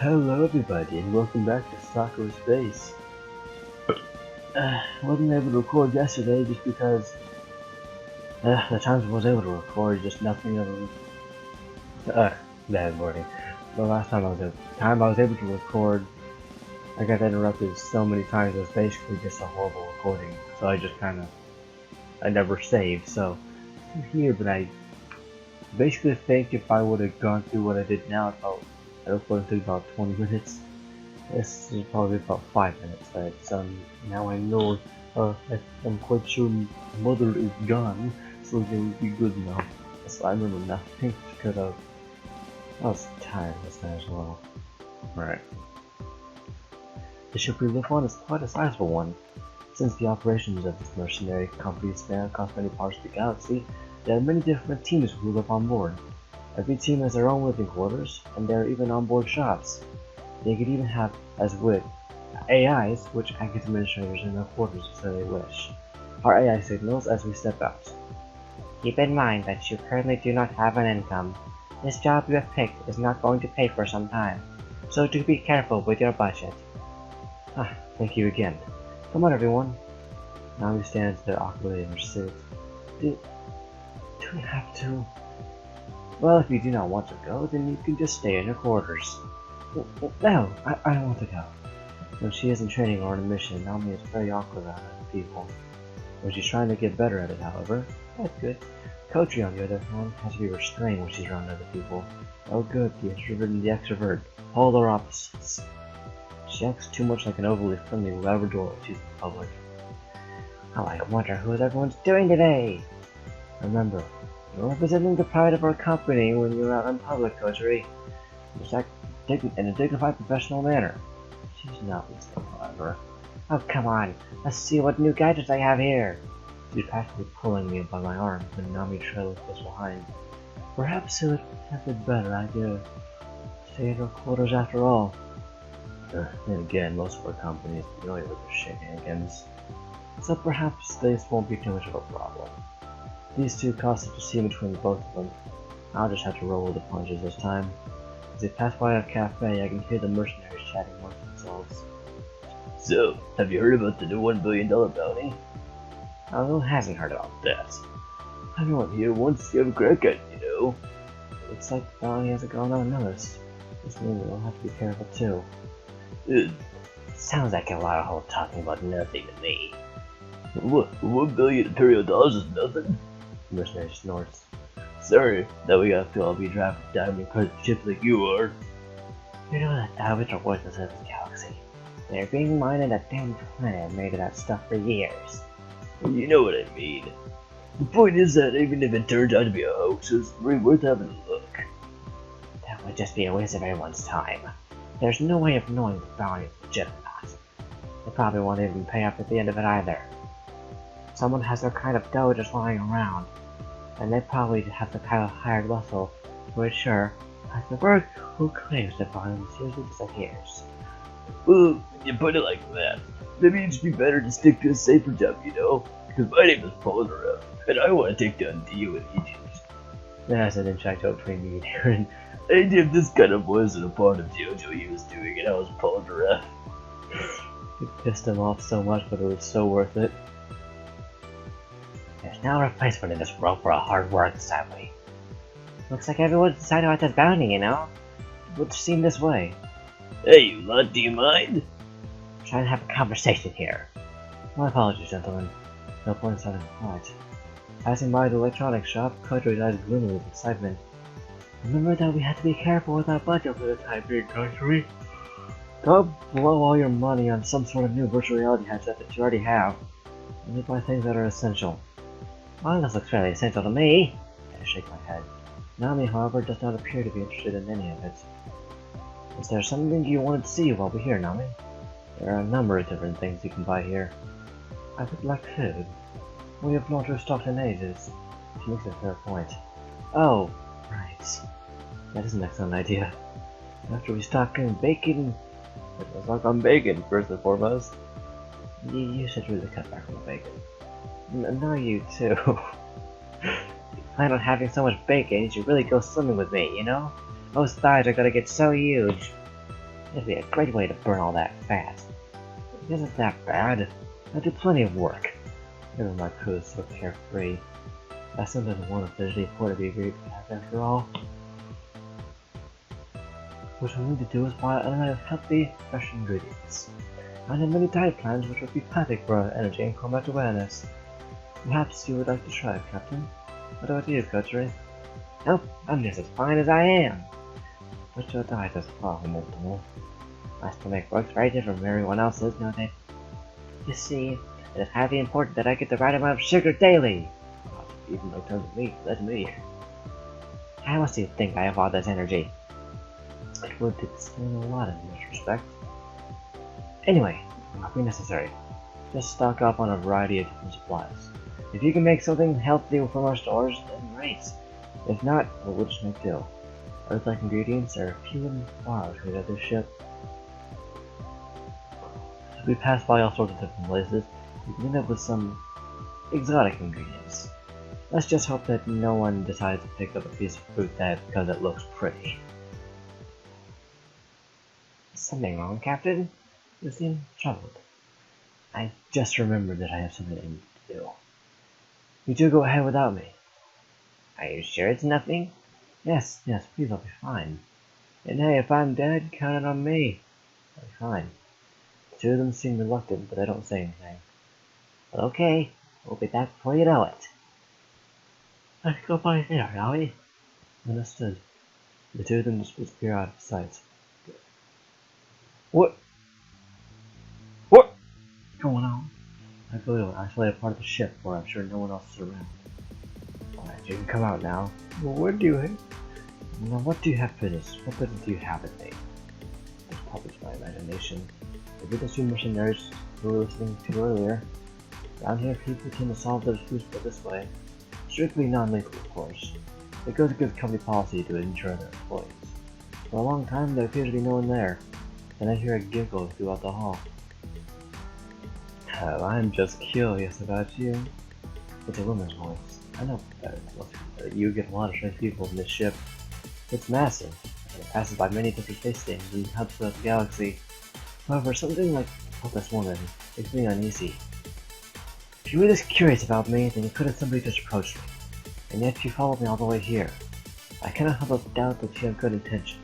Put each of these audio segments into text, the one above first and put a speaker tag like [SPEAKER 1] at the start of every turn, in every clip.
[SPEAKER 1] Hello everybody and welcome back to Sakura's base. Wasn't able to record yesterday just because the times I was able to record just nothing of bad morning. The last time I was able to record, I got interrupted so many times. It was basically just a horrible recording. So I never saved. So I'm here, but I basically think if I would have gone through what I did now, I recorded took about 20 minutes. This is probably about 5 minutes. But now I know. I'm quite sure mother is gone, so it will be good now. So I remember nothing because I was tired this night as well. Right. The ship we live on is quite a sizable one. Since the operations of this mercenary company span across many parts of the galaxy, there are many different teams who live on board. Every team has their own living quarters, and there are even onboard shops. They could even have, as with AIs, which act as administrators in their quarters if they wish. Our AI signals as we step out. Keep in mind that you currently do not have an income. This job you have picked is not going to pay for some time, so do be careful with your budget. Thank you again. Come on everyone. Nami stands there awkwardly in her suit. Do we have to? Well, if you do not want to go, then you can just stay in your quarters. No, I don't want to go. When she isn't training or on a mission, Nami is very awkward around other people. When she's trying to get better at it, however, that's good. Kochi, on the other hand, has to be restrained when she's around other people. Oh good, the introvert and the extrovert, polar opposites. She acts too much like an overly friendly Labrador when she's in public. Oh, I wonder who everyone's doing today! Remember, you're representing the pride of our company when you're out in public, Kochi. You act in a dignified, professional manner. She's not listening, however. Oh, come on, let's see what new gadgets I have here. She's practically pulling me by my arm when Nami trails close behind. Perhaps it would have been a better idea to stay in her quarters after all. Then again, most of our company is familiar with their shenanigans, so perhaps this won't be too much of a problem. These two cause such a scene between both of them. I'll just have to roll with the punches this time. As they pass by our cafe, I can hear the mercenaries chatting amongst themselves. So, have you heard about the new $1 billion bounty? Oh, who hasn't heard about that? Everyone here wants to have a crack at it, you know. Looks like the bounty hasn't gone unnoticed. This means we'll have to be careful too. Sounds like a lot of whole talking about nothing to me. What, $1 billion Imperial dollars is nothing? The mercenary snorts. Sorry, that we gotta feel I'll be driving diamond crush ships like you are. You know that diamonds are worthless in this galaxy. They're being mined in a damn planet made of that stuff for years. You know what I mean. The point is that even if it turns out to be a hoax, it's really worth having a look. That would just be a waste of everyone's time. There's no way of knowing if the bounty is legit or not. They probably won't even pay up at the end of it either. Someone has their kind of dough just lying around, and they probably have the kind of hired muscle to ensure that the work who claims the bounty seriously disappears. Well, when you put it like that, maybe it'd just be better to stick to a safer job, you know? Because my name is Polnareff, and I want to take down Dio in Egypt. That's an injecto between me and Aaron. And if this kind of wasn't a part of JoJo he was doing it, I was Polnareff. It pissed him off so much, but it was so worth it. There's no replacement in this world for a hard work, sadly. Looks like everyone's decided about this bounty, you know? It would seem this way. Hey, you lot, do you mind? I'm trying to have a conversation here. My apologies, gentlemen. No point in starting a fight. Passing by the electronics shop, Kochi's eyes gloomy with excitement. Remember that we have to be careful with our budget for the time being, Kochi. Don't blow all your money on some sort of new virtual reality headset that you already have. Only buy things that are essential. Well, this looks fairly essential to me. I shake my head. Nami, however, does not appear to be interested in any of it. Is there something you wanted to see while we're here, Nami? There are a number of different things you can buy here. I would like food. We have not restocked in ages. She makes a fair point. Oh, right. That is an excellent idea. After we stock in bacon... Let's stock on bacon, first and foremost. You should really cut back on the bacon. No, you too. You plan on having so much bacon, you should really go swimming with me, you know? Those thighs are gonna get so huge. It'd be a great way to burn all that fat. It isn't that bad. I do plenty of work. Even my crew is so carefree. That's something one of the port to be agreed to after all. What we need to do is buy a lot of healthy, fresh ingredients. I have many diet plans which would be perfect for our energy and combat awareness. Perhaps you would like to try, Captain? What about you, Coterie? Nope, I'm just as fine as I am. But your diet is far from optimal. My stomach works very different from everyone else's, don't it? You see, it is highly important that I get the right amount of sugar daily. Even though terms of meat, that's me. How else do you think I have all this energy? It would explain a lot in this respect. Anyway, it won't be necessary. Just stock up on a variety of different supplies. If you can make something healthy from our stores, then great. If not, we'll just make do. Earth-like ingredients are few and far between other ship. As we pass by all sorts of different places, we can end up with some exotic ingredients. Let's just hope that no one decides to pick up a piece of fruit that because it looks pretty. Something wrong, Captain? You seem troubled. I just remembered that I have something I need to do. You do go ahead without me. Are you sure it's nothing? Yes, please, I'll be fine. And hey, if I'm dead, count it on me. I'll be fine. The two of them seem reluctant, but they don't say anything. Okay, we'll be back before you know it. Let's go by there, shall we? Understood. The two of them just disappear out of sight. What's going on? I believe I'm actually a part of the ship where I'm sure no one else is around. Alright, you can come out now. Well, what do you have? Now, what do you have business? What business do you have with me? It's probably my imagination. Maybe the two mercenaries who were listening to earlier. Around here, people tend to solve their disputes this way. Strictly non-lethal, of course. It goes against company policy to insure their employees. For a long time, there appears to be no one there. Then I hear a giggle throughout the hall. Oh, I'm just curious about you. It's a woman's voice. I know better. You get a lot of strange people in this ship. It's massive, and it passes by many different space stations and hubs throughout the galaxy. However, something like this woman makes me uneasy. If you were this curious about me, then you could have simply just approached me. And yet you followed me all the way here. I cannot help but doubt that you have good intentions.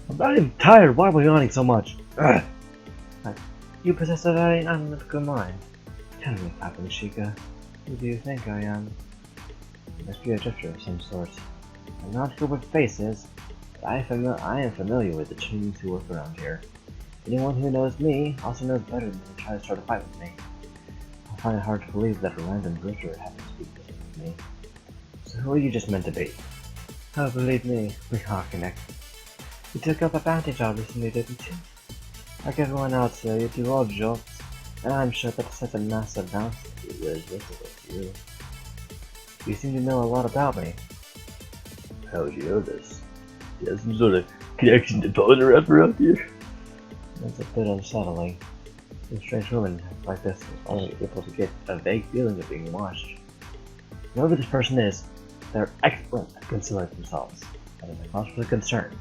[SPEAKER 1] I'm not even tired. Why are we yawning so much? Ugh. You possess a very analytical mind. Tell me, Captain Sheikah, who do you think I am? It must be a drifter of some sort. I'm not sure what face is, but I am familiar with the Chings who work around here. Anyone who knows me also knows better than to try to start a fight with me. I find it hard to believe that a random drifter would have to speak with me. So who are you just meant to be? Oh, believe me, we are connected. You took up advantage of recently, didn't you? Like everyone else here, you do odd jobs, and I'm sure that such a massive bounce would be really difficult for you. You seem to know a lot about me. How would you know this? You have some sort of connection to Polar up around here? That's a bit unsettling. A strange woman like this is only able to get a vague feeling of being watched. Whoever this person is, they're excellent at concealing themselves. That is a cause for concern.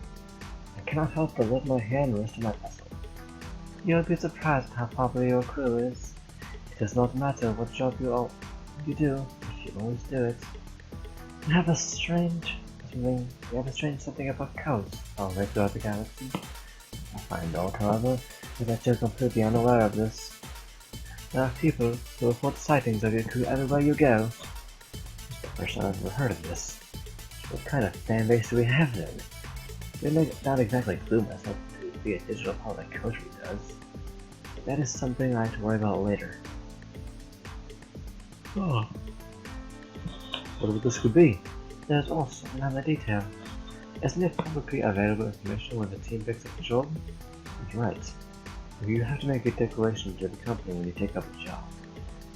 [SPEAKER 1] I cannot help but let my hand rest on my vessel. You'll be surprised at how popular your crew is. It does not matter what job you do, if you always do it. You have a strange something about codes all right throughout the galaxy. I find out, however, that you're completely unaware of this. There are people who report sightings of your crew everywhere you go. It's the first time I've ever heard of this. What kind of fan base do we have then? They may not exactly glue myself to be a digital part like Coterie does. But that is something I have to worry about later. Oh. Whatever this could be. There's also another detail. Isn't it publicly available information when the team picks up the job? That's right. You have to make a declaration to the company when you take up a job.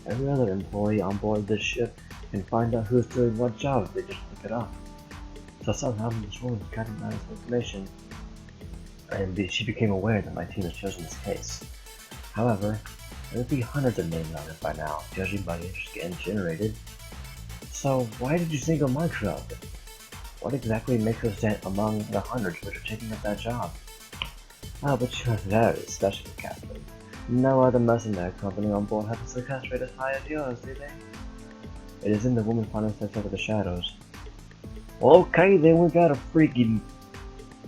[SPEAKER 1] Every other employee on board this ship can find out who's doing what job if they just look it up. So somehow this woman's gotten out this information, and she became aware that my team has chosen this case. However, there would be hundreds of names on it by now, judging by the interest getting generated. So why did you single my crew out? What exactly makes us stand among the hundreds which are taking up that job? Ah, but you're very special, Captain. No other mercenary company on board has a success rate as high as yours, do they? It is in the woman finally steps out of the shadows. Okay, then we got a freaking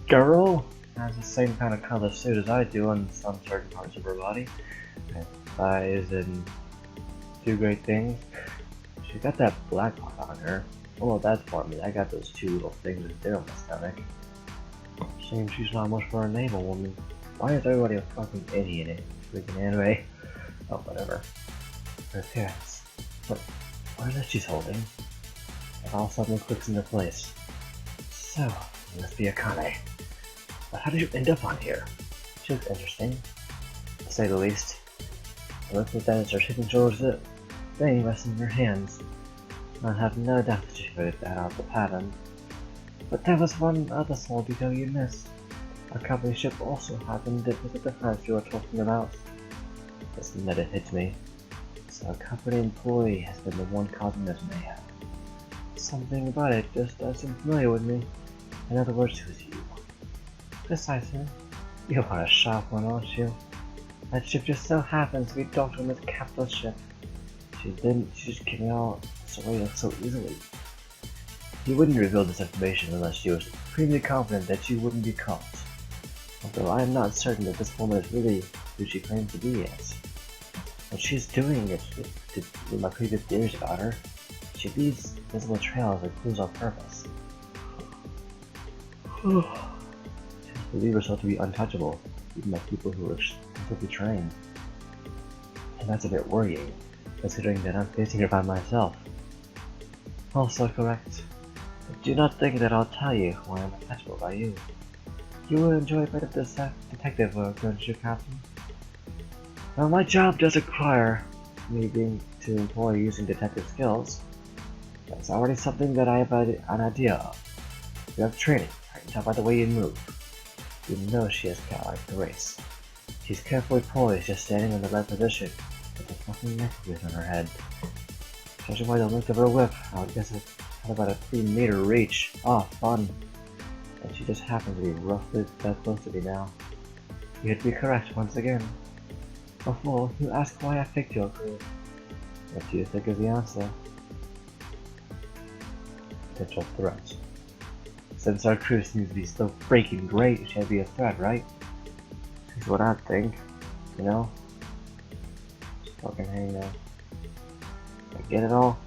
[SPEAKER 1] girl. Has the same kind of color suit as I do on some certain parts of her body. And thighs and do great things. She got that black part on her. Oh, that's for me. I got those two little things there on my stomach. Shame she's not much for a naval woman. Why is everybody a fucking idiot in freaking anime? Oh, whatever. Her appearance. What is it she's holding? It all suddenly clicks into place. So, you must be Akane. But how did you end up on here? She looks interesting, to say the least. I looked at that and started heading towards it. Thing resting in her hands. I have no doubt that she figured that out the pattern. But there was one other small detail you missed. Our company ship also happened to visit the France you were talking about. This minute hit me. So a company employee has been the one causing this mayhem. Something about it just doesn't familiar with me. In other words, who's you? Precisely. You are a sharp one, aren't you? That ship just so happens to be docked on this capitalist ship. She just gave me all away so easily. You wouldn't reveal this information unless you were supremely confident that you wouldn't be caught. Although I am not certain that this woman is really who she claims to be as. What she's doing is with my previous theories about her. She leaves visible trails and clues on purpose. She believes herself to be untouchable, even by people who are simply trained. And that's a bit worrying, considering that I'm facing her by myself. Also correct. But do not think that I'll tell you why I'm untouchable by you. You will enjoy a bit of this detective work, don't you, Captain? Well, my job does require me being to employ using detective skills. That's already something that I have an idea of. You have training, I can tell by the way you move. You know she has cat-like grace. She's carefully poised, just standing in the right position, with a fucking necklace on her head. Judging by the length of her whip, I would guess it had about a 3-meter reach. Ah, fun. And she just happens to be roughly that close to me now. You'd be correct once again. Before, you ask why I picked your crew. What do you think is the answer? Potential threat. Since our crew seems to be so freaking great, it should be a threat, right? That's what I think. You know? Just fucking hang there. I get it all?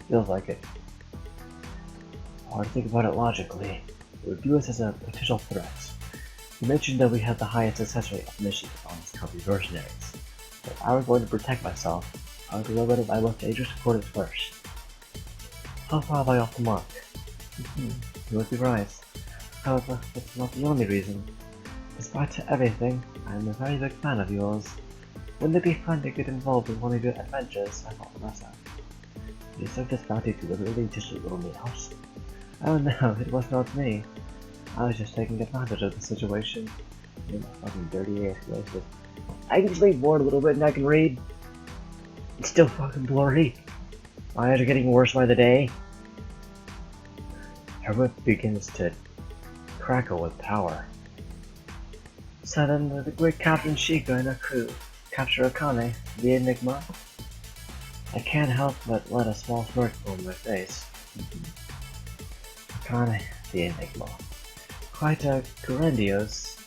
[SPEAKER 1] Feels like it. Hard to think about it logically. We would view us as a potential threat. You mentioned that we had the highest success rate of missions on this company's mercenaries. If I were going to protect myself, I would limit my most dangerous accordance first. How far am I off the mark? You would be right. However, that's not the only reason. Despite everything, I am a very big fan of yours. Wouldn't it be fun to get involved in one of your adventures? I thought to myself. You served this bounty deliberately just to little meals. Oh no, it was not me. I was just taking advantage of the situation. You my fucking dirty ass glasses. I can just lean forward a little bit and I can read. It's still fucking blurry. My eyes are getting worse by the day. Her whip begins to crackle with power. So then the great Captain Shika and her crew capture Akane, the Enigma. I can't help but let a small smirk form my face. Akane, the Enigma. Quite a grandiose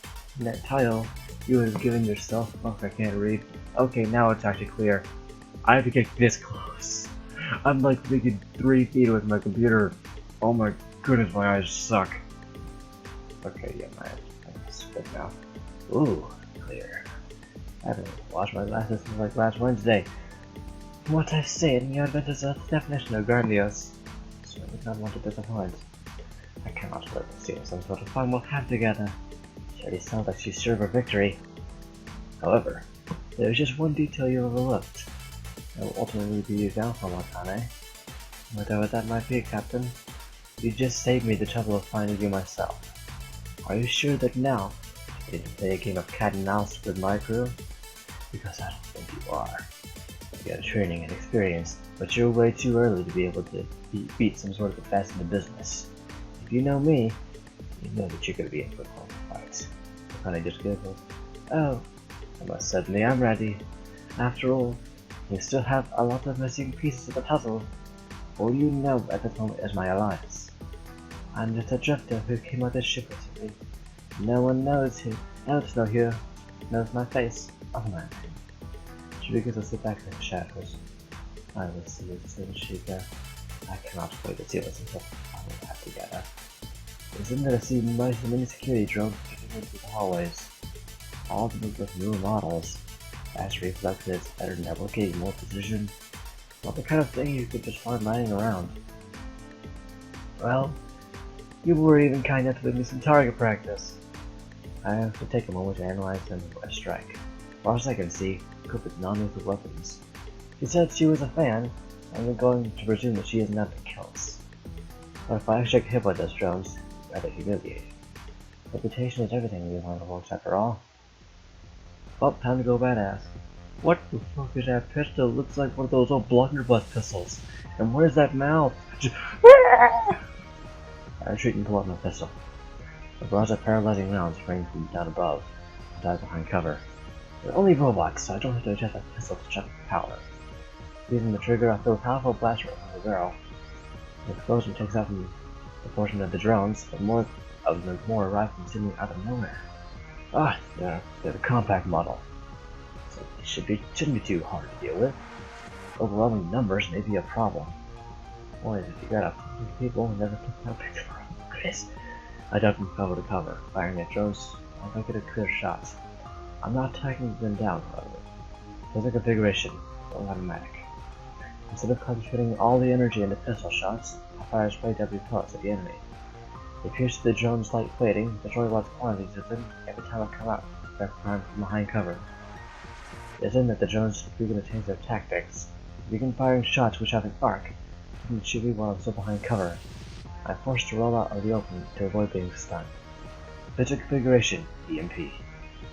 [SPEAKER 1] title you would have given yourself. Oh, I can't read. Okay, now it's actually clear. I have to get this close. I'm like thinking 3 feet with my computer. Oh my goodness, my eyes suck. Okay, yeah, my eyes are spit now. Ooh, clear. I haven't washed my glasses since like last Wednesday. From what I've seen, your adventures are the definition of grandiose. Certainly not want to disappoint. I cannot let this seem some sort of fun we'll have together. She already sounds like she's sure of her victory. However, there's just one detail you overlooked. That will ultimately be your downfall, Akane. Whatever that might be, Captain, you just saved me the trouble of finding you myself. Are you sure that now you didn't play a game of cat and mouse with my crew? Because I don't think you are. You got training and experience, but you're way too early to be able to beat some sort of the best in the business. If you know me, you know that you're gonna be in for a long fight. Honey just giggled. Oh, almost suddenly I'm ready. After all, we still have a lot of missing pieces of the puzzle. All you know at this moment is my alliance. I'm just a drifter who came on this ship recently. No one else here knows my face or my name. She begins to sit back in the shadows. I will see you soon, Chica. I cannot wait to see what's until I will have together. Isn't there to see many security drones kicking into the hallways? All of them with newer models. As reflexes, better networking, more precision. Not the kind of thing you could just find lying around. Well, you were even kind enough to give me some target practice. I have to take a moment to analyze them before I strike. As far as I can see, equipped with non-lethal weapons. She said she was a fan, and I'm going to presume that she is not to kill us. But if I actually get hit by those drones, rather humiliating. Reputation is everything in these line of works after all. Well, time to go badass. What the fuck is that pistol? It looks like one of those old blunderbuss pistols. And where's that mouth? I retreat and pull out my pistol. A barrage of paralyzing rounds rain from down above. I dive behind cover. They're only robots, so I don't have to adjust my pistol to shut the power. Using the trigger, I throw a powerful blast right from the barrel. The explosion takes out the portion of the drones, but more arrive from seemingly out of nowhere. They're the compact model, so it shouldn't be too hard to deal with. Overwhelming numbers may be a problem. Boy, if you got a people who never took no picture of Chris. I duck from cover to cover, firing at drones if I get a clear shot. I'm not taking them down, however. There's a configuration, but automatic. Instead of concentrating all the energy into pistol shots, I fire spray W pellets at the enemy. They pierce the drone's light plating, destroy large quantities of them every time I come out from behind cover. It is then that the drones begin to change their tactics. They begin firing shots which have an arc, and shoot me while I'm still behind cover. I'm forced to roll out of the open to avoid being stunned. Pistol configuration, EMP.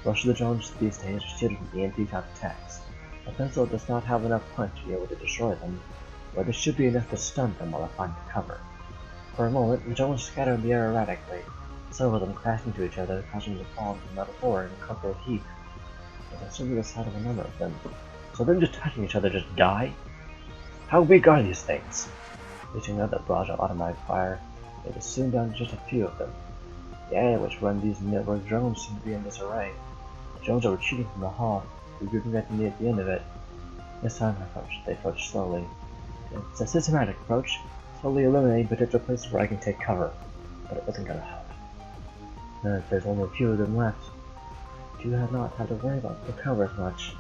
[SPEAKER 1] Most of the drones these days are suited from EMP type attacks. A pistol does not have enough punch to be able to destroy them, but it should be enough to stun them while I find cover. For a moment, the drones scatter in the air erratically, several of them crashing into each other, causing them to fall into the metal floor in a crumpled heap. But I still get a sight of a number of them. So them just touching each other just die? How big are these things? Reaching another barrage of automatic fire, it was soon down to just a few of them. The area which run these network drones seemed to be in disarray. The drones are retreating from the hall, regrouping at the end of it. This time they approach slowly. It's a systematic approach, slowly eliminating potential places where I can take cover, but it wasn't gonna help. Now that there's only a few of them left, I do not have to worry about the cover as much.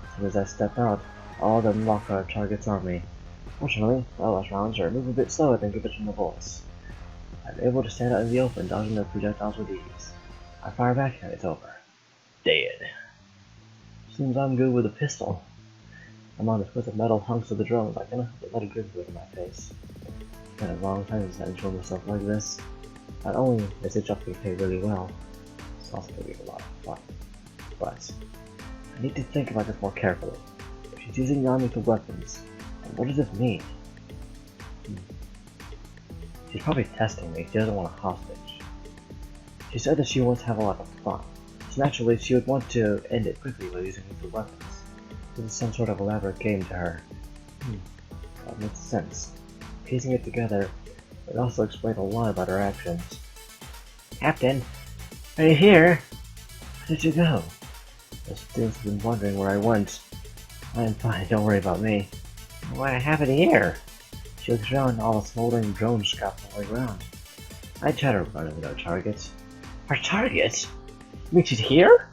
[SPEAKER 1] As soon as I step out, all of them lock our targets on me. Fortunately, LS rounds are moving a bit slower than conventional bullets. I'm able to stand out in the open, dodging their projectiles with ease. I fire back and it's over. Dead. Seems I'm good with a pistol. I'm on the foot of metal hunks of the drones. I cannot help but let a grin go to my face. It's been a long time since I enjoyed myself like this. Not only is this job being paid really well, it's also going to be a lot of fun. But I need to think about this more carefully. If she's using non-lethal weapons, then what does this mean? She's probably testing me. She doesn't want a hostage. She said that she wants to have a lot of fun. So naturally, she would want to end it quickly by using lethal weapons. This is some sort of elaborate game to her. That makes sense. Piecing it together, it also explains a lot about her actions. Captain, are you here? Where did you go? The students have been wondering where I went. I am fine, don't worry about me. What happened here? She looks around, all the smoldering drones scattered all around. I chatter regarding our targets. Our targets? You mean she's here?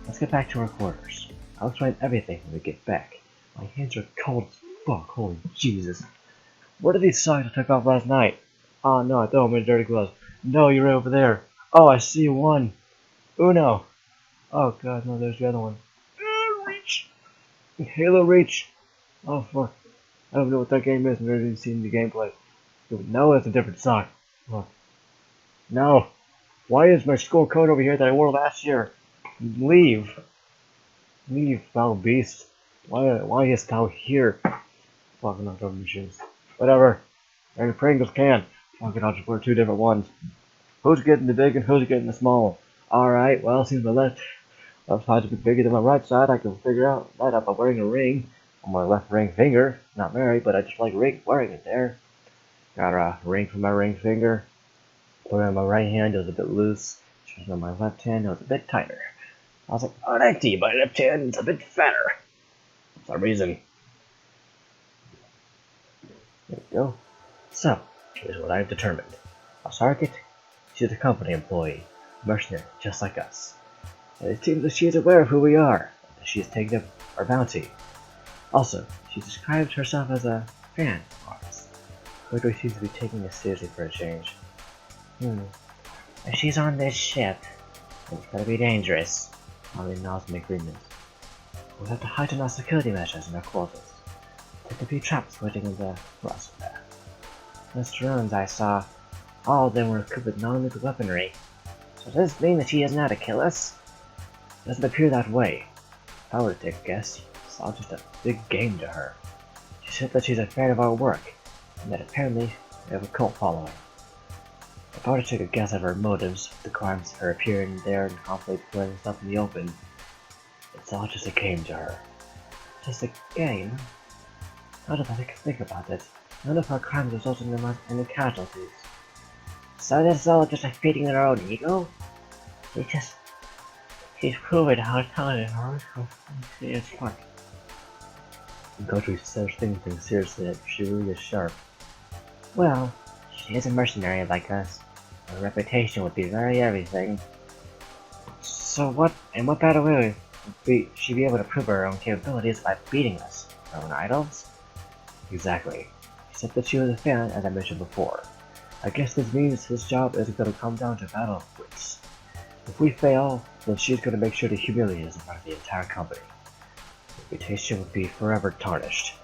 [SPEAKER 1] Let's get back to our quarters. I'll explain everything when we get back. My hands are cold as fuck, holy Jesus. What are these socks I took off last night? Oh no, I threw them in dirty gloves. No, you're right over there. Oh, I see one. Uno. Oh god, no, there's the other one. Reach. Halo Reach. Oh fuck. I don't know what that game is. I've never even seen the gameplay. No, that's a different sock. Look. No. Why is my school coat over here that I wore last year? Leave. Leave, foul beast. Why is thou here? Fuck, I'm not throwing my shoes. Whatever. And a Pringles can. Fucking I'll just wear two different ones. Who's getting the big and who's getting the small? Alright, well, since my left side's a bit bigger than my right side, I can figure out that by wearing a ring on my left ring finger. Not married, but I just like wearing it there. Got a ring for my ring finger. Put it on my right hand, it was a bit loose. Just on my left hand, it was a bit tighter. I was like, oh, empty, my left hand is a bit fatter. For some reason. There we go. So, here's what I've determined. Our target, she's a company employee, mercenary, just like us. And it seems that she is aware of who we are, and that she has taken up our bounty. Also, she described herself as a fan of ours, which we seem to be taking this seriously for a change. If she's on this ship, it's gonna be dangerous. Molly nods in agreement. We'll have to heighten our security measures in our quarters. Take a few traps waiting in the closet there. Those drones I saw, all of them were equipped with non-lethal weaponry. So does this mean that she doesn't know how to kill us? It doesn't appear that way. If I were to take a guess, it's all just a big game to her. She said that she's a fan of our work, and that apparently we have a cult following. If I were to take a guess at her motives, the crimes, her appearing there and conflict putting stuff in the open, it's all just a game to her. Just a game? How did I think about it? None of her crimes resulted in any casualties. So this is all just like feeding her own ego? She's proven how talented she is fun. Gottry starts thinking things seriously that she really is sharp. Well, she is a mercenary like us. Her reputation would be very everything. So what better way would she be able to prove her own capabilities by beating us? Her own idols? Exactly. She said that she was a fan, as I mentioned before. I guess this means his job is going to come down to battle of wits. If we fail, then she's going to make sure to humiliate us in front of the entire company. Reputation would be forever tarnished.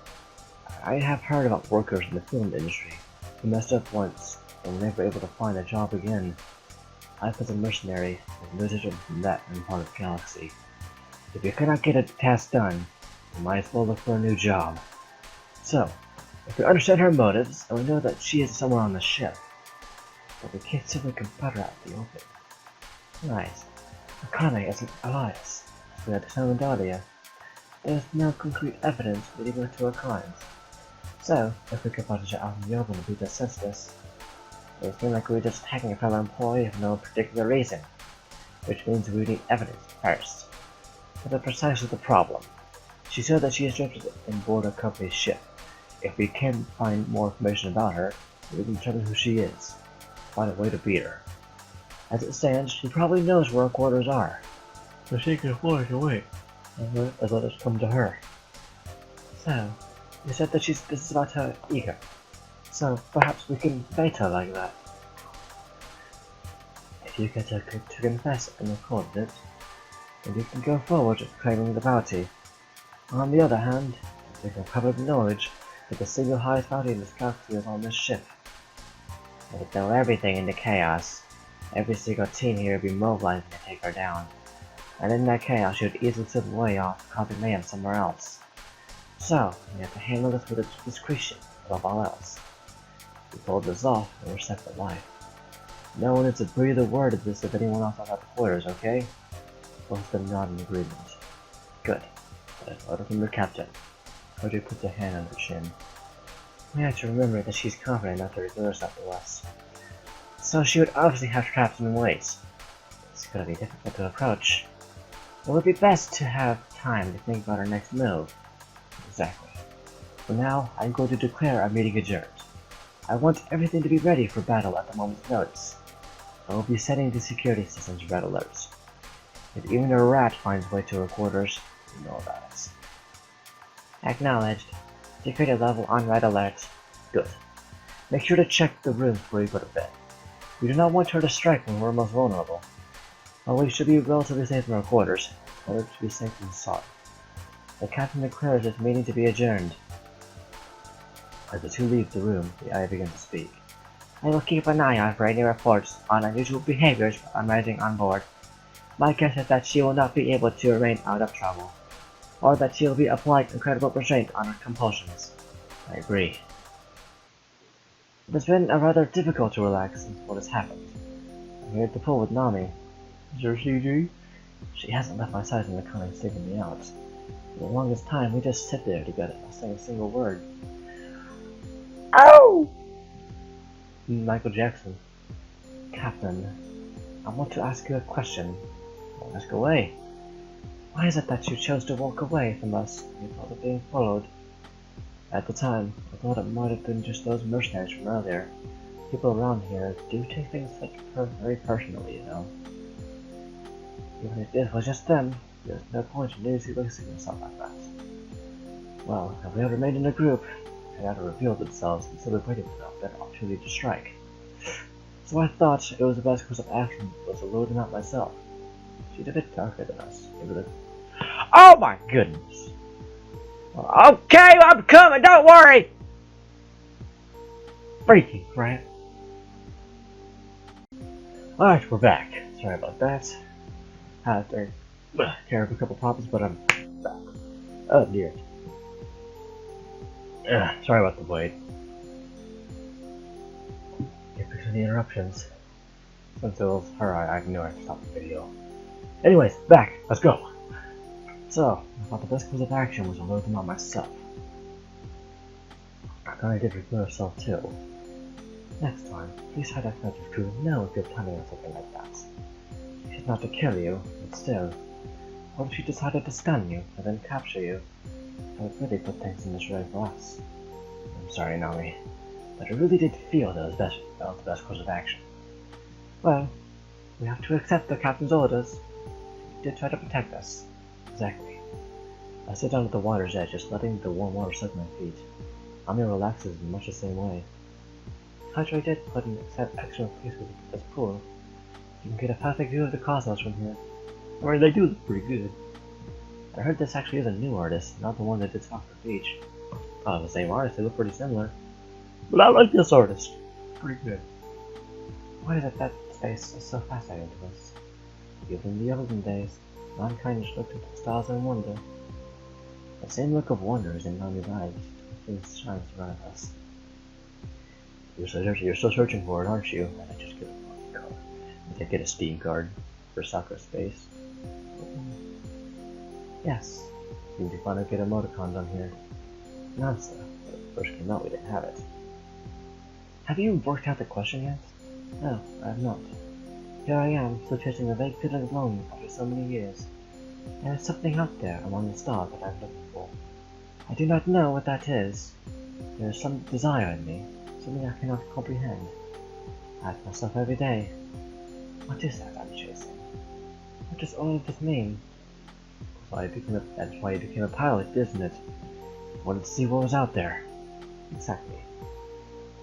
[SPEAKER 1] I have heard about workers in the film industry who messed up once and were never able to find a job again. Life as a mercenary is no different from that in part of the galaxy. If you cannot get a task done, you might as well look for a new job. So, if we understand her motives, and we know that she is somewhere on the ship, but we can't simply confront her out in the open. Nice. Akane is an alliance, as we had determined earlier. There is no concrete evidence leading her to her crimes. So, if we confronted her out in the open and beat her senseless, it would seem like we were just attacking a fellow employee for no particular reason, which means we need evidence first. But that's precisely the problem. She said that she is drifted on board a company's ship. If we can find more information about her, we can determine who she is. Find a way to beat her. As it stands, she probably knows where our quarters are, so she can afford to wait and let us come to her. So, you said that this is about her ego, so perhaps we can bait her like that. If you get her to confess and record it, then you can go forward with claiming the bounty. On the other hand, we can public knowledge that the single highest bounty in this galaxy is on this ship. It would throw everything into chaos. Every single team here would be mobilizing to take her down. And in that chaos, she would easily slip away off, causing mayhem somewhere else. So, we have to handle this with discretion, above all else. If we pull this off, then we're set for life. No one is to breathe a word of this if anyone else outside the quarters, okay? Both of them nod in agreement. Good. That is order from your captain. Koji puts a hand on her chin. We have to remember that she's confident enough to reveal herself to us. So she would obviously have traps in ways. It's gonna be difficult to approach. It would be best to have time to think about our next move. Exactly. For now, I'm going to declare our meeting adjourned. I want everything to be ready for battle at the moment's notice. I will be setting the security systems red alerts. If even a rat finds way to our quarters, you know about us. Acknowledged. Security level on red alert. Good. Make sure to check the rooms before you go to bed. We do not want her to strike when we're most vulnerable. While we should be relatively safe in our quarters, in order to be safe and sought. The captain declares this meeting to be adjourned. As the two leave the room, the eye begins to speak. I will keep an eye out for any reports on unusual behaviors arising on board. My guess is that she will not be able to remain out of trouble, or that she will be applying incredible restraint on her compulsions. I agree. It has been rather difficult to relax since what has happened. I'm here at the pool with Nami. Is your CG? She hasn't left my side in the corner sticking me out. For the longest time, we just sit there together, not saying a single word. Oh! Michael Jackson. Captain, I want to ask you a question. Don't ask away. Why is it that you chose to walk away from us when you thought of being followed? At the time, I thought it might have been just those mercenaries from earlier. People around here do take things very personally, you know. Even if it was just them, there's no point in losing yourself like that. Well, if we had remained in a group, they had revealed themselves instead of waiting for that opportunity to strike. So I thought it was the best course of action was to lure them out myself. She's a bit darker than us. Oh my goodness! Okay, I'm coming, don't worry! Freaking crap. Alright, we're back. Sorry about that. Had to take care of a couple problems, but I'm back. Oh dear. Sorry about the wait. Can't fix any interruptions. Since it was her, I knew I had to stop the video. Anyways, back. Let's go. So, I thought the best course of action was to load them on myself. I thought I did reveal myself too. Next time, please try to find your crew know if you're planning on something like that. She's not to kill you, but still. What if she decided to stun you and then capture you? That would really put things in this way for us. I'm sorry, Nami, but I really did feel that was the best course of action. Well, we have to accept the captain's orders. He did try to protect us. Exactly. I sit down at the water's edge, just letting the warm water soak my feet. Nami relaxes in much the same way. If I tried to put an extra place with this pool, you can get a perfect view of the cosmos from here. Or they do look pretty good. I heard this actually is a new artist, not the one that did Sakura Beach. Oh, the same artist, they look pretty similar. But I like this artist. Pretty good. Why is it that space is so fascinating to us? Even in the olden days, mankind just looked at the stars in wonder. The same look of wonder is in Nami's eyes, things shine around us. You're still searching for it, aren't you? And I just get a card. I get a Steam card for Sakura Space. Yes. Seems to finally get emoticons on here. Nansa. When it first came out, we didn't have it. Have you worked out the question yet? No, I have not. Here I am, still chasing a vague feeling of loneliness after so many years. There is something out there among the stars that I'm looking for. I do not know what that is. There is some desire in me, something I cannot comprehend. I ask myself every day, what is that I'm chasing? What does all of this mean? That's why you became a pilot, isn't it? I wanted to see what was out there. Exactly.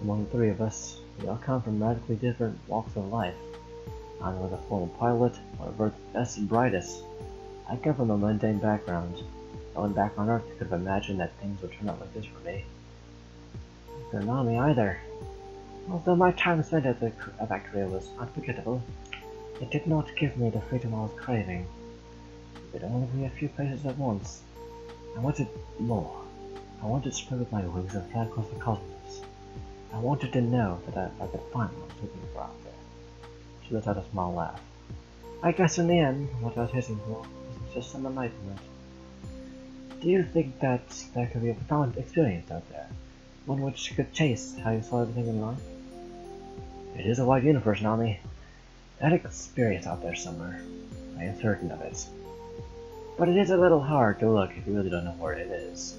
[SPEAKER 1] Among the three of us, we all come from radically different walks of life. I'm was a former pilot, one of Earth's best and brightest. I come from a mundane background. No one back on Earth could have imagined that things would turn out like this for me. Not Nami either. Although my time spent at that career was unforgettable, it did not give me the freedom I was craving. It could only be a few places at once. I wanted more. I wanted to spread with my wings and fly across the cosmos. I wanted to know that I could find what I was looking for out there. She let out a small laugh. I guess in the end, what I was chasing for was just some enlightenment. Do you think that there could be a profound experience out there? One which could chase how you saw everything in life? It is a wide universe, Nami. That experience out there somewhere. I am certain of it. But it is a little hard to look if you really don't know where it is.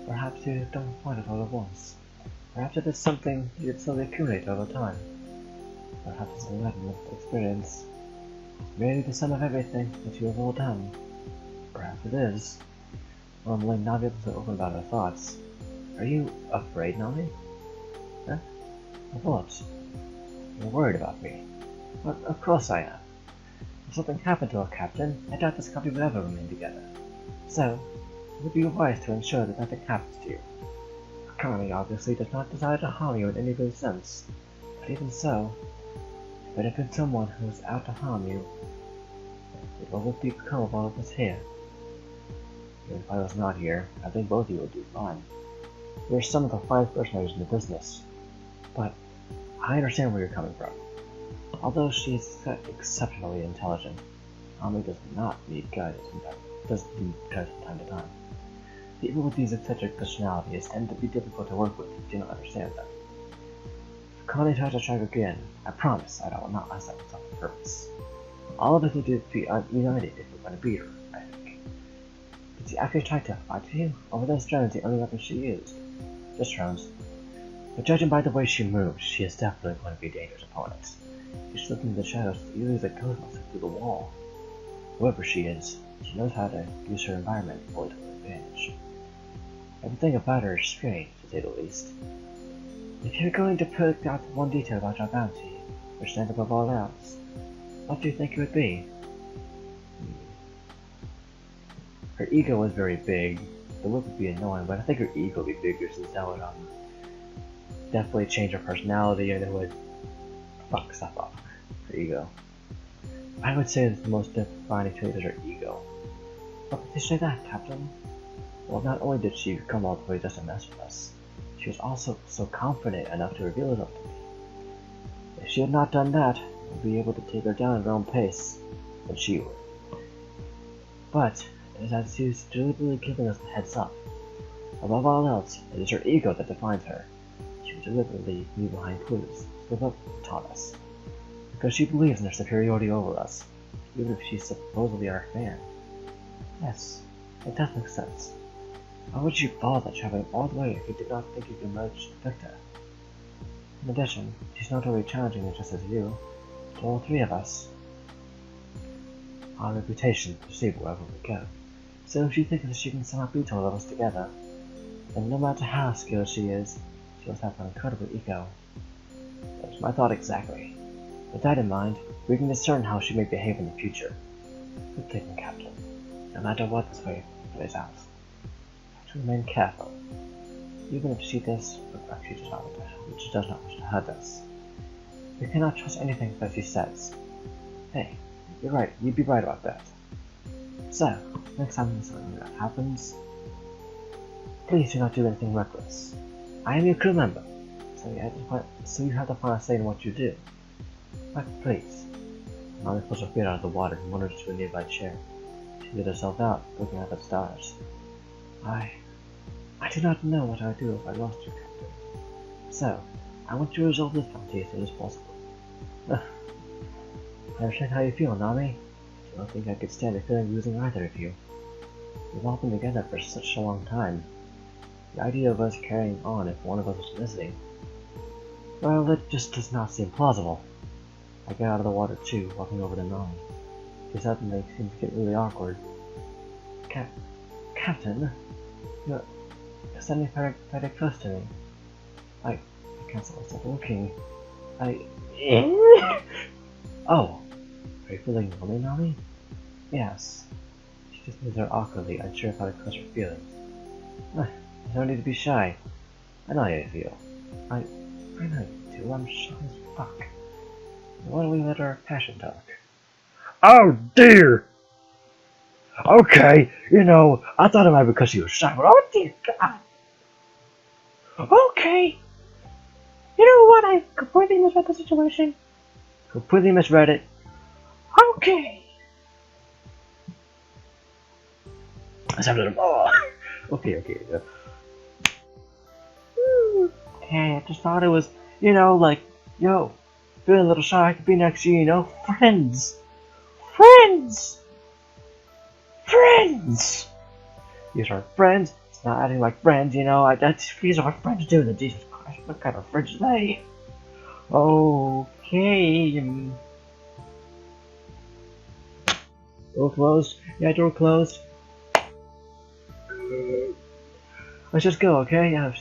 [SPEAKER 1] Perhaps you don't find it all at once. Perhaps it is something you could slowly accumulate over time. Perhaps it's an enlightenment experience. Maybe the sum of everything that you have all done. Perhaps it is. Normally not able to open about her thoughts. Are you afraid, Nami? Huh? Of what? You're worried about me. But of course I am. If something happened to our captain, I doubt this company would ever remain together. So, it would be wise to ensure that nothing happens to you. Kami obviously does not desire to harm you in any good sense. But even so, if it had been someone who was out to harm you, what would become of all of us here? Even if I was not here, I think both of you would do fine. You're some of the finest mercenaries in the business. But I understand where you're coming from. Although she is exceptionally intelligent, Ami does not need guidance from time to time. People with these eccentric personalities tend to be difficult to work with if you do not understand them. If Connie tries to strike again, I promise that I will not mess up with on purpose. All of us need to be united if we're going to beat her, I think. Did she actually try to fight you? Or were those drones the only weapons she used? Just drones. But judging by the way she moves, she is definitely going to be a dangerous opponent. She's looking into the shadows easily as a ghost monster through the wall. Whoever she is, she knows how to use her environment fully to her advantage. Everything about her is strange, to say the least. If you're going to pick out one detail about your bounty, which stands above all else, what do you think it would be? Her ego was very big. The look would be annoying, but I think her ego would be bigger since that would definitely change her personality and it would fuck stuff up. Her ego. I would say that the most defining trait is her ego. What did you say that, Captain? Well, not only did she come all the way just to mess with us, she was also so confident enough to reveal it up to me. If she had not done that, we'd be able to take her down at her own pace, and she would. But it is as she was deliberately giving us the heads up. Above all else, it is her ego that defines her. She would deliberately leave behind clues, slip up and taunt us. Because she believes in her superiority over us, even if she's supposedly our fan. Yes, it does make sense. Why would you bother traveling all the way if you did not think you could manage to defeat her? In addition, she's not only challenging me just as you, to all three of us. Our reputation precedes wherever we go. So if she thinks that she can somehow beat all of us together, then no matter how skilled she is, she must have an incredible ego. That's my thought exactly. With that in mind, we can discern how she may behave in the future. Good thinking, Captain. No matter what this way plays out. To remain careful. Even if she does not wish to hurt us. We cannot trust anything that she says. Hey, you're right, you'd be right about that. So, next time something like that happens, please do not do anything reckless. I am your crew member, so you have the final say in what you do. But please. Mommy pulls her feet out of the water and wanders to a nearby chair. She let herself out, looking at the stars. I do not know what I would do if I lost you, Captain. So, I want you to resolve this bounty as soon as possible. I understand how you feel, Nami. I don't think I could stand the feeling of losing either of you. We've all been together for such a long time. The idea of us carrying on if one of us was missing, well, it just does not seem plausible. I get out of the water too, walking over to Nami. She suddenly seems to get really awkward. Captain, you're standing very close to me. I can't stop looking. Oh, are you feeling lonely, Nami? Yes. She just moves her awkwardly, unsure of how to express her feelings. There's no need to be shy. I know how you feel. I know you do. I'm shy as fuck. Why don't we let our passion talk? Oh dear! Okay, I thought it might be because she was shy, but oh dear God! Okay! You know what? I completely misread the situation. Completely misread it. Okay! Let's have a little more. Okay. Okay, I just thought it was, like, yo, feeling a little shy, I could be next to you, friends! These are friends. It's not acting like friends, these are friends doing it. Jesus Christ, what kind of friends are they? Okay. Door closed. Yeah, door closed. Let's just go, okay? Nah.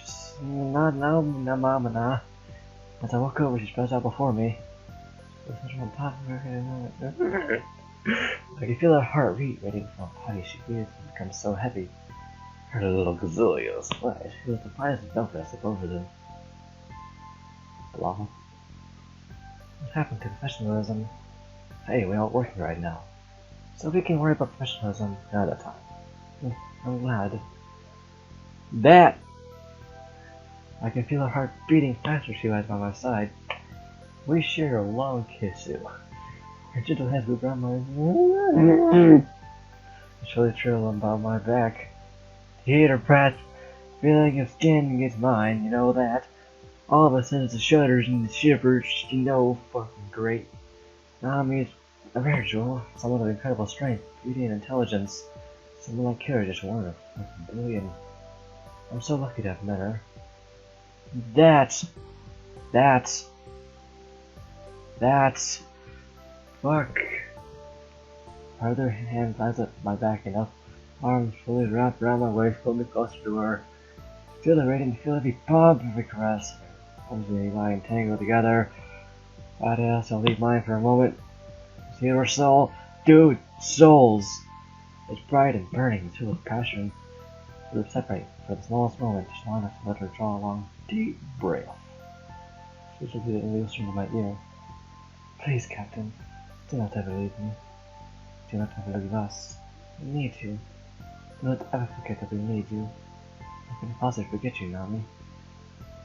[SPEAKER 1] As I walk over, she spreads out before me. I can feel her heart rate ready from how body. She breathes and becomes so heavy. Her little gazillion splash. She was the finest and dopest of both of them. Hello? What happened to professionalism? Hey, we're all working right now. So we can worry about professionalism another time. I'm glad. That I can feel her heart beating faster as she lies by my side. We share a long kiss, her gentle hands move around my slowly trail about my back. You hear her breath, feeling your skin against mine, you know that. All of us sends the shudders and the shivers, you know, fucking great. Nami is a rare jewel, someone of incredible strength, beauty, and intelligence. Someone like her, just one of a fucking billion. I'm so lucky to have met her. That's fuck. Her other hand lies up my back enough, arms fully wrapped around my waist, pull me closer to her. Feel the radiant, feel every bump, every caress. Arms and lie entangled together. I'd ask I'll leave mine for a moment. See her soul, dude, souls. It's bright and burning and full of passion. We would separate for the smallest moment, just long enough to let her draw a long, deep breath. She looked and whispered into my ear. Please, Captain, do not ever leave me. Do not ever leave us. We need you. Do not ever forget that we need you. How can I possibly forget you, Nami?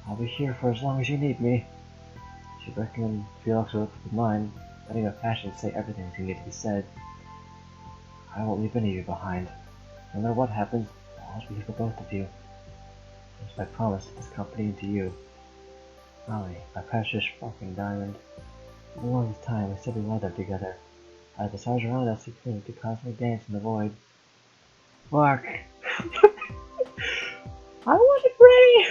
[SPEAKER 1] I'll be here for as long as you need me. She beckoned Felix with mine, letting her passion say everything that needed to be said. I won't leave any of you behind. No matter what happens, I'll be here for both of you. It's my promise to this company and to you. Nami, my precious fucking diamond. For the longest time, we said we loved them together. As the stars around us, we continued to constantly dance in the void. Fuck. I wasn't ready!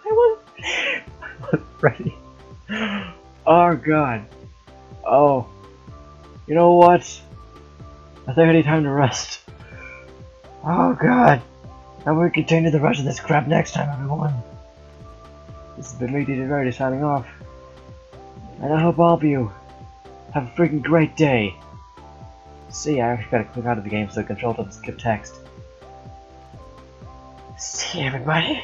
[SPEAKER 1] I wasn't ready. Oh god. Oh. You know what? I think I need time to rest. Oh god. And we'll continue the rest of this crap next time, everyone. This has been me, DJ Rarity, signing off. And I hope all of you have a freaking great day. See, I actually gotta click out of the game so Control doesn't skip text. See you, everybody.